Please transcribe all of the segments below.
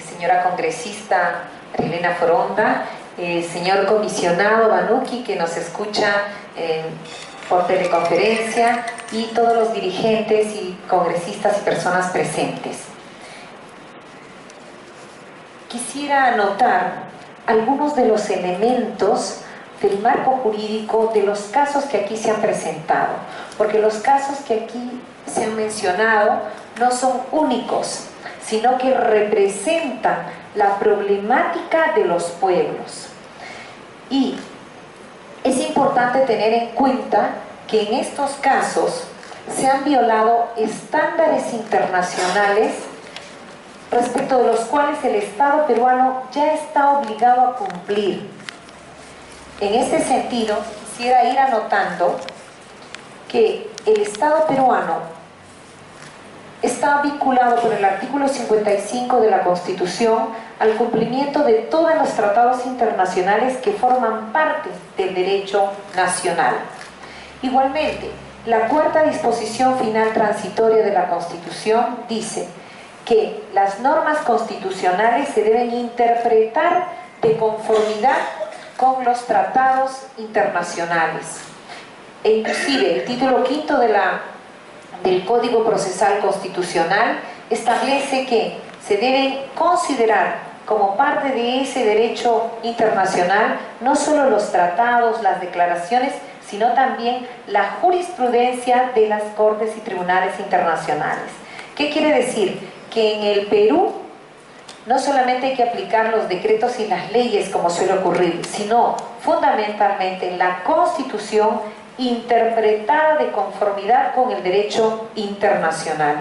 señora congresista Elena Foronda, señor comisionado Banuki, que nos escucha por teleconferencia, y todos los dirigentes y congresistas y personas presentes. Quisiera anotar algunos de los elementos del marco jurídico de los casos que aquí se han presentado, porque los casos que aquí se han mencionado no son únicos, sino que representan la problemática de los pueblos. Y es importante tener en cuenta que en estos casos se han violado estándares internacionales respecto de los cuales el Estado peruano ya está obligado a cumplir. En este sentido, quisiera ir anotando que el Estado peruano está vinculado por el artículo 55 de la Constitución al cumplimiento de todos los tratados internacionales que forman parte del derecho nacional. Igualmente, la cuarta disposición final transitoria de la Constitución dice que las normas constitucionales se deben interpretar de conformidad con los tratados internacionales. E inclusive el título quinto del Código Procesal Constitucional establece que se deben considerar como parte de ese derecho internacional no solo los tratados, las declaraciones, sino también la jurisprudencia de las cortes y tribunales internacionales. ¿Qué quiere decir? Que en el Perú no solamente hay que aplicar los decretos y las leyes como suele ocurrir, sino fundamentalmente la Constitución interpretada de conformidad con el derecho internacional.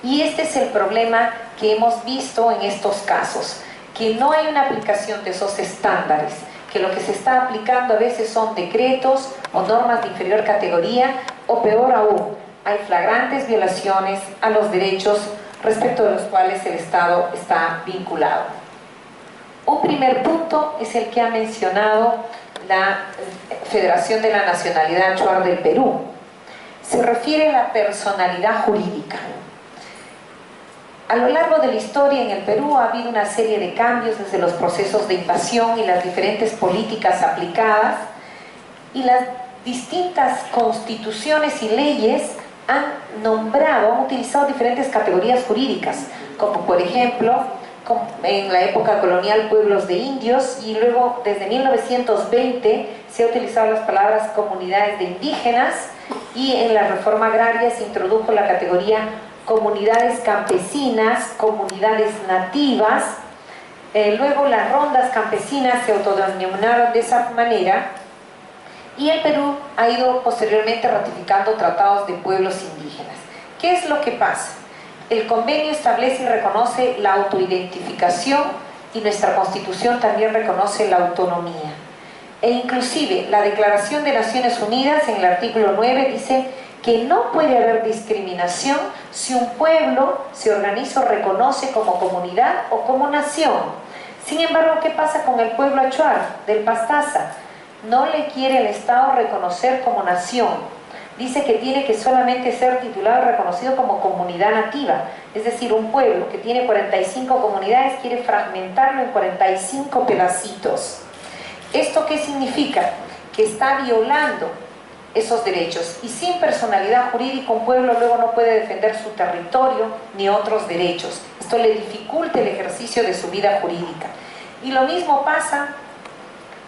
Y este es el problema que hemos visto en estos casos, que no hay una aplicación de esos estándares, que lo que se está aplicando a veces son decretos o normas de inferior categoría, o peor aún, hay flagrantes violaciones a los derechos respecto de los cuales el Estado está vinculado. Un primer punto es el que ha mencionado la Federación de la Nacionalidad Achuar del Perú. Se refiere a la personalidad jurídica. A lo largo de la historia en el Perú ha habido una serie de cambios desde los procesos de invasión y las diferentes políticas aplicadas, y las distintas constituciones y leyes han utilizado diferentes categorías jurídicas, como por ejemplo, en la época colonial, pueblos de indios, y luego desde 1920 se ha utilizado las palabras comunidades de indígenas, y en la reforma agraria se introdujo la categoría comunidades campesinas, comunidades nativas. Luego las rondas campesinas se autodenominaron de esa manera, y el Perú ha ido posteriormente ratificando tratados de pueblos indígenas. ¿Qué es lo que pasa? El convenio establece y reconoce la autoidentificación, y nuestra Constitución también reconoce la autonomía. E inclusive la Declaración de Naciones Unidas en el artículo 9 dice que no puede haber discriminación si un pueblo se organiza o reconoce como comunidad o como nación. Sin embargo, ¿qué pasa con el pueblo achuar del Pastaza? No le quiere el Estado reconocer como nación. Dice que tiene que solamente ser titulado y reconocido como comunidad nativa. Es decir, un pueblo que tiene 45 comunidades quiere fragmentarlo en 45 pedacitos. ¿Esto qué significa? Que está violando esos derechos, y sin personalidad jurídica un pueblo luego no puede defender su territorio ni otros derechos. Esto le dificulta el ejercicio de su vida jurídica. Y lo mismo pasa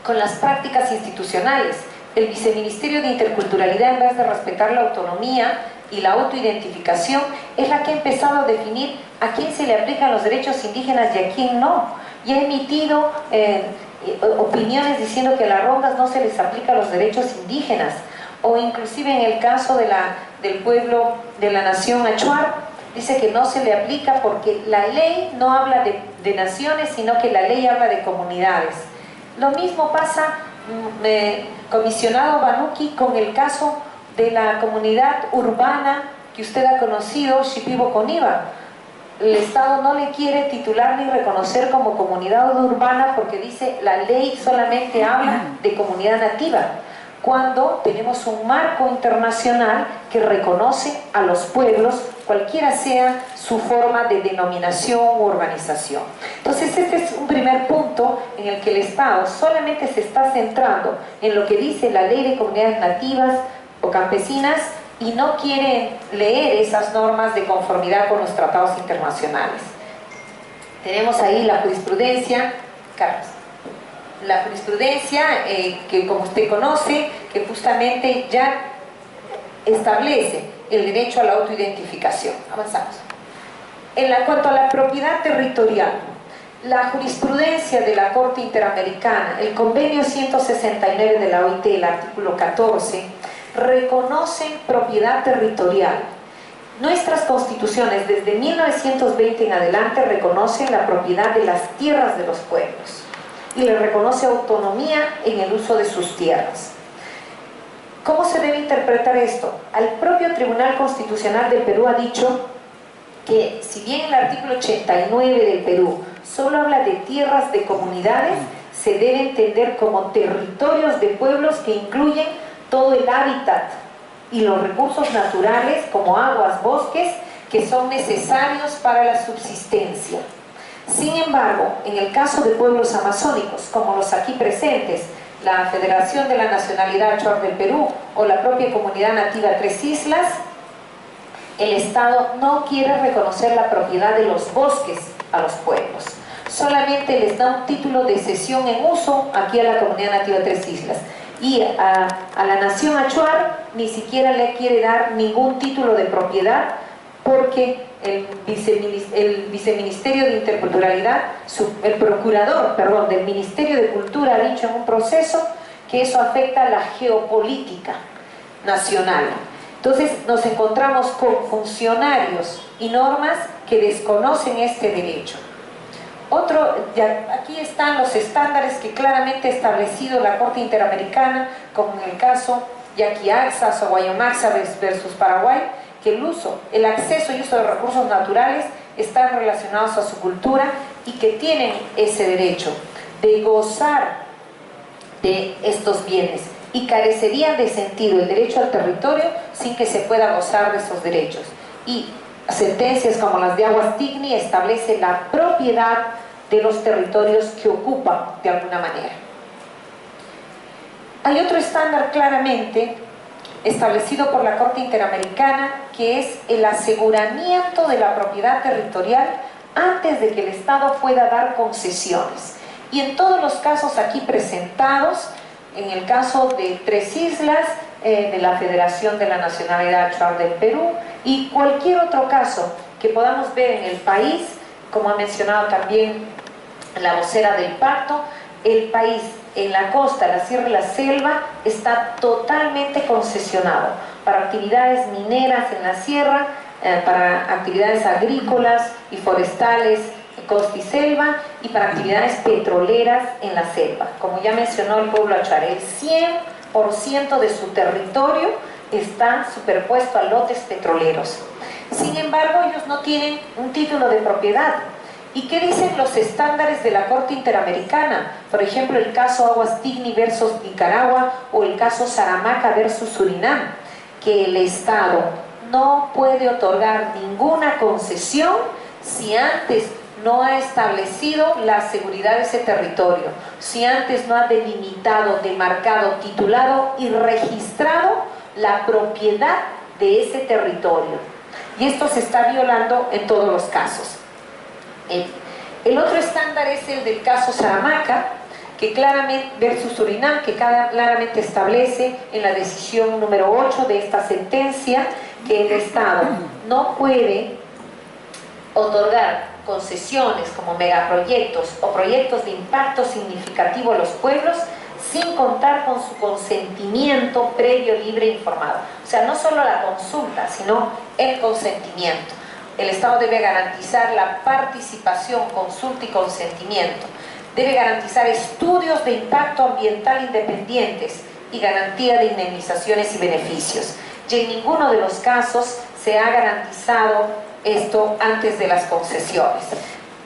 con las prácticas institucionales. El Viceministerio de Interculturalidad, en vez de respetar la autonomía y la autoidentificación, es la que ha empezado a definir a quién se le aplican los derechos indígenas y a quién no. Y ha emitido opiniones diciendo que a las rondas no se les aplica los derechos indígenas, o inclusive en el caso del pueblo de la nación achuar, dice que no se le aplica porque la ley no habla de naciones, sino que la ley habla de comunidades. Lo mismo pasa, comisionado Banuki, con el caso de la comunidad urbana que usted ha conocido, Shipibo Coniva. El Estado no le quiere titular ni reconocer como comunidad urbana porque dice la ley solamente habla de comunidad nativa, cuando tenemos un marco internacional que reconoce a los pueblos cualquiera sea su forma de denominación u urbanización. Entonces este es un primer punto en el que el Estado solamente se está centrando en lo que dice la Ley de Comunidades Nativas o Campesinas y no quiere leer esas normas de conformidad con los tratados internacionales. Tenemos ahí la jurisprudencia, Carlos, la jurisprudencia que como usted conoce, que justamente ya establece el derecho a la autoidentificación. Avanzamos. Cuanto a la propiedad territorial, la jurisprudencia de la Corte Interamericana, el convenio 169 de la OIT, el artículo 14, reconocen propiedad territorial. Nuestras constituciones desde 1920 en adelante reconocen la propiedad de las tierras de los pueblos y le reconoce autonomía en el uso de sus tierras. ¿Cómo se debe interpretar esto? El propio Tribunal Constitucional del Perú ha dicho que si bien el artículo 89 del Perú solo habla de tierras de comunidades, se debe entender como territorios de pueblos que incluyen todo el hábitat y los recursos naturales como aguas, bosques, que son necesarios para la subsistencia. Sin embargo, en el caso de pueblos amazónicos, como los aquí presentes, la Federación de la Nacionalidad Achuar del Perú o la propia Comunidad Nativa Tres Islas, el Estado no quiere reconocer la propiedad de los bosques a los pueblos. Solamente les da un título de cesión en uso aquí a la Comunidad Nativa Tres Islas. Y a la Nación Achuar ni siquiera le quiere dar ningún título de propiedad porque el Viceministerio de Interculturalidad, el procurador, perdón, del Ministerio de Cultura ha dicho en un proceso que eso afecta a la geopolítica nacional. Entonces nos encontramos con funcionarios y normas que desconocen este derecho. Aquí están los estándares que claramente ha establecido la Corte Interamericana, como en el caso Yaquiaxas o Guayamaxa versus Paraguay, que el acceso y uso de recursos naturales están relacionados a su cultura y que tienen ese derecho de gozar de estos bienes y carecerían de sentido el derecho al territorio sin que se pueda gozar de esos derechos. Y sentencias como las de Aguas Tigni establecen la propiedad de los territorios que ocupan de alguna manera. Hay otro estándar claramente establecido por la Corte Interamericana, que es el aseguramiento de la propiedad territorial antes de que el Estado pueda dar concesiones. Y en todos los casos aquí presentados, en el caso de Tres Islas, de la Federación de la Nacionalidad Achuar del Perú y cualquier otro caso que podamos ver en el país, como ha mencionado también la vocera del pacto, el país en la costa, la sierra y la selva está totalmente concesionado para actividades mineras en la sierra, para actividades agrícolas y forestales, costa y selva, y para actividades petroleras en la selva. Como ya mencionó el pueblo achuar, el 100% de su territorio está superpuesto a lotes petroleros. Sin embargo, ellos no tienen un título de propiedad. ¿Y qué dicen los estándares de la Corte Interamericana? Por ejemplo, el caso Aguas Tigni versus Nicaragua o el caso Saramaca versus Surinam, que el Estado no puede otorgar ninguna concesión si antes no ha establecido la seguridad de ese territorio, si antes no ha delimitado, demarcado, titulado y registrado la propiedad de ese territorio. Y esto se está violando en todos los casos. El otro estándar es el del caso Saramaca, que claramente, versus Surinam, que claramente establece en la decisión número 8 de esta sentencia que el Estado no puede otorgar concesiones como megaproyectos o proyectos de impacto significativo a los pueblos sin contar con su consentimiento previo, libre e informado. O sea, no solo la consulta, sino el consentimiento. El Estado debe garantizar la participación, consulta y consentimiento. Debe garantizar estudios de impacto ambiental independientes y garantía de indemnizaciones y beneficios. Y en ninguno de los casos se ha garantizado esto antes de las concesiones.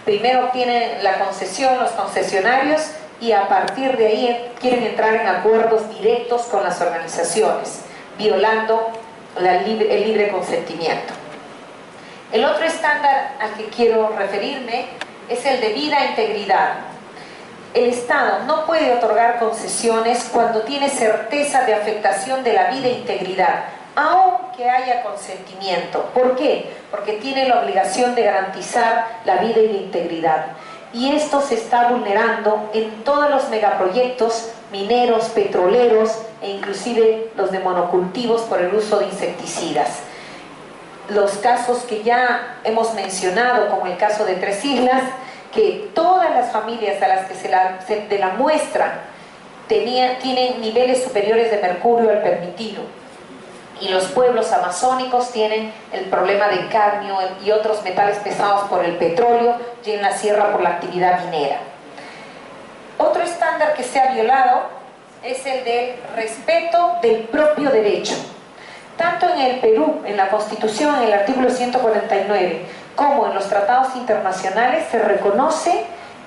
Primero obtienen la concesión los concesionarios y a partir de ahí quieren entrar en acuerdos directos con las organizaciones, violando el libre consentimiento. El otro estándar al que quiero referirme es el de vida e integridad. El Estado no puede otorgar concesiones cuando tiene certeza de afectación de la vida e integridad, aunque haya consentimiento. ¿Por qué? Porque tiene la obligación de garantizar la vida y la integridad. Y esto se está vulnerando en todos los megaproyectos mineros, petroleros e inclusive los de monocultivos por el uso de insecticidas. Los casos que ya hemos mencionado, como el caso de Tres Islas, que todas las familias a las que de la muestra tienen niveles superiores de mercurio al permitido, y los pueblos amazónicos tienen el problema de cadmio y otros metales pesados por el petróleo y en la sierra por la actividad minera. Otro estándar que se ha violado es el del respeto del propio derecho. Tanto en el Perú, en la Constitución, en el artículo 149, como en los tratados internacionales, se reconoce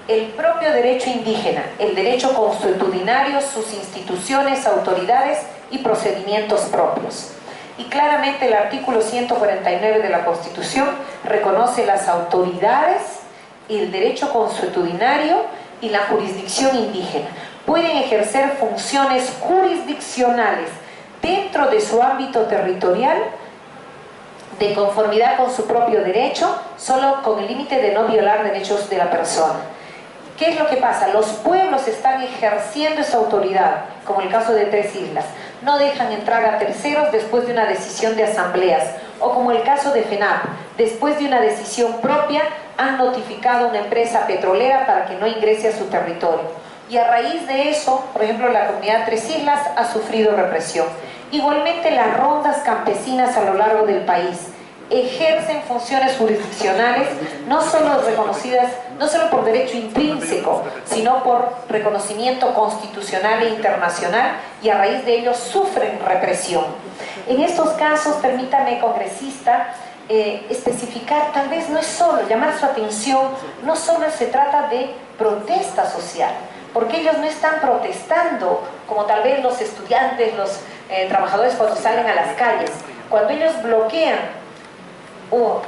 el propio derecho indígena, el derecho consuetudinario, sus instituciones, autoridades y procedimientos propios. Y claramente el artículo 149 de la Constitución reconoce las autoridades, el derecho consuetudinario y la jurisdicción indígena. Pueden ejercer funciones jurisdiccionales dentro de su ámbito territorial de conformidad con su propio derecho, solo con el límite de no violar derechos de la persona. ¿Qué es lo que pasa? Los pueblos están ejerciendo esa autoridad, como el caso de Tres Islas. No dejan entrar a terceros después de una decisión de asambleas, o como el caso de FENAP, después de una decisión propia han notificado a una empresa petrolera para que no ingrese a su territorio. Y a raíz de eso, por ejemplo, la comunidad Tres Islas ha sufrido represión. Igualmente las rondas campesinas a lo largo del país ejercen funciones jurisdiccionales no solo reconocidas, no solo por derecho intrínseco, sino por reconocimiento constitucional e internacional, y a raíz de ello sufren represión. En estos casos, permítame, congresista, especificar, tal vez no es solo, llamar su atención, no solo se trata de protesta social, porque ellos no están protestando como tal vez los estudiantes, los trabajadores cuando salen a las calles. Cuando ellos bloquean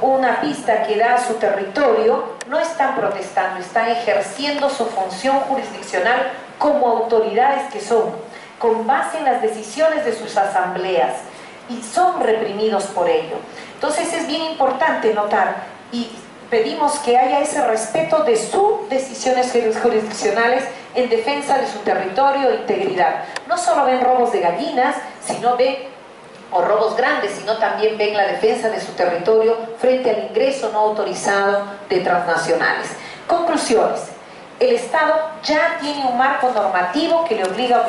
una pista que da a su territorio, no están protestando, están ejerciendo su función jurisdiccional como autoridades que son, con base en las decisiones de sus asambleas, y son reprimidos por ello. Entonces es bien importante notar, y pedimos que haya ese respeto de sus decisiones jurisdiccionales en defensa de su territorio e integridad. No solo ven robos de gallinas, sino ven o robos grandes, sino también ven la defensa de su territorio frente al ingreso no autorizado de transnacionales. Conclusiones. El Estado ya tiene un marco normativo que le obliga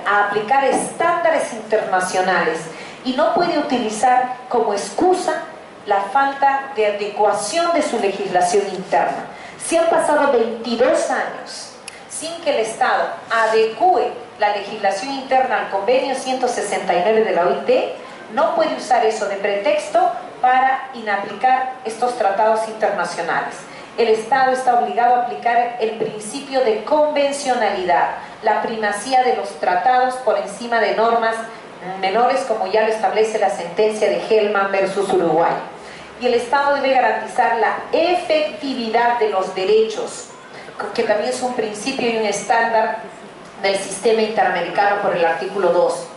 a aplicar estándares internacionales y no puede utilizar como excusa la falta de adecuación de su legislación interna. Si han pasado 22 años sin que el Estado adecue la legislación interna al convenio 169 de la OIT, no puede usar eso de pretexto para inaplicar estos tratados internacionales. El Estado está obligado a aplicar el principio de convencionalidad, la primacía de los tratados por encima de normas menores, como ya lo establece la sentencia de Hellman versus Uruguay. Y el Estado debe garantizar la efectividad de los derechos, que también es un principio y un estándar del sistema interamericano por el artículo 2.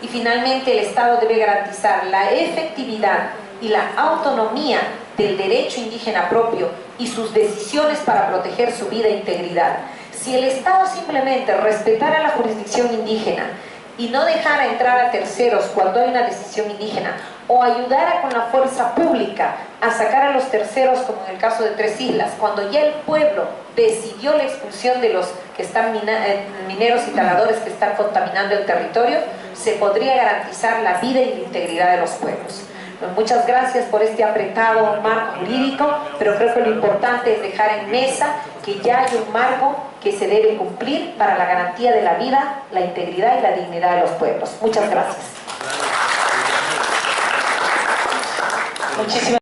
Y finalmente el Estado debe garantizar la efectividad y la autonomía del derecho indígena propio y sus decisiones para proteger su vida e integridad. Si el Estado simplemente respetara la jurisdicción indígena y no dejara entrar a terceros cuando hay una decisión indígena, o ayudara con la fuerza pública a sacar a los terceros, como en el caso de Tres Islas, cuando ya el pueblo decidió la expulsión de los que están mineros y taladores que están contaminando el territorio, se podría garantizar la vida y la integridad de los pueblos. Muchas gracias por este apretado marco jurídico, pero creo que lo importante es dejar en mesa que ya hay un marco que se debe cumplir para la garantía de la vida, la integridad y la dignidad de los pueblos. Muchas gracias. Muchísimas